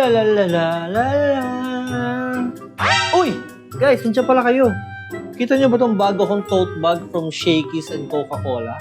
La la la la la la. Uy! Guys, nandiyan pala kayo. Kita niyo ba tong bago kong tote bag from Shakey's and Coca-Cola?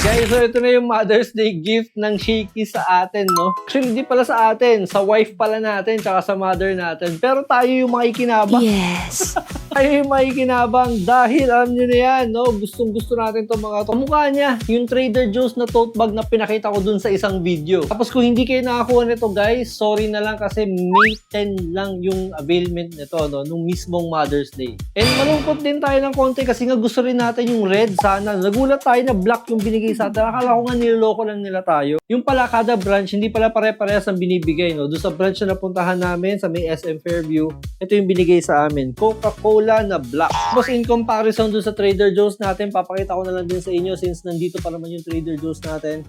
Guys, so ito na yung Mother's Day gift ng Shakey's sa atin, no? Actually, hindi pala sa atin. Sa wife pala natin, tsaka sa mother natin. Pero tayo yung makikinabang. Yes. Tayo yung makikinabang dahil alam nyo na yan, no? Gustong-gusto natin itong mga to. Mukha niya, yung Trader Joe's na tote bag na pinakita ko dun sa isang video. Tapos kung hindi kayo nakakuha nito, guys, sorry na lang kasi May 10 lang yung availment nito, no? Nung mismong Mother's Day. And malungkot din tayo ng konti kasi nga gusto rin natin yung red sana. Nagulat tayo na black yung binigay sa atin. Akala ko nga niloloko lang nila tayo. Yung pala kada branch, hindi pala pare-parehas ang binibigay, no? Doon sa branch na napuntahan namin, sa may SM Fairview, ito yung binigay sa amin. Coca-Cola na black. Tapos in comparison doon sa Trader Joe's natin, papakita ko na lang din sa inyo since nandito pa naman yung Trader Joe's natin.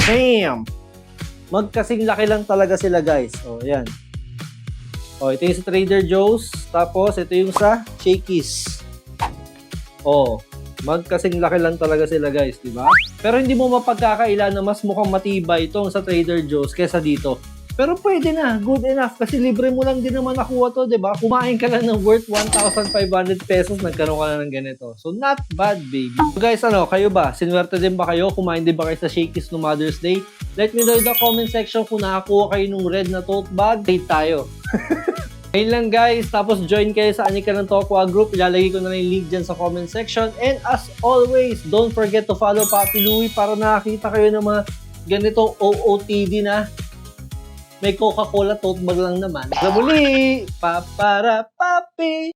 Bam! Magkasing laki lang talaga sila, guys. O, yan. O, ito yung sa Trader Joe's. Tapos, ito yung sa Shakey's. O, magkasing laki lang talaga sila, guys, di ba? Pero hindi mo mapagkakaila na mas mukhang matibay itong sa Trader Joe's kesa dito. Pero pwede na, good enough kasi libre mo lang din naman nakuha to, 'di ba? Kumain ka lang ng worth 1,500 pesos, nagkaroon ka na ng ganito. So not bad, baby. So guys, kayo ba? Sinwerte din ba kayo? Kumain din ba kayo sa Shakey's no Mother's Day? Let me know in the comment section kung nakakuha kayo ng red na tote bag. Date tayo. Ayun lang guys, tapos join kayo sa Anika ng Tokwa group. Ilalagay ko na lang yung link dyan sa comment section. And as always, don't forget to follow Papi Louie para nakakita kayo ng mga ganitong OOTD na may Coca-Cola tote bag lang naman. Sa muli, papara papi!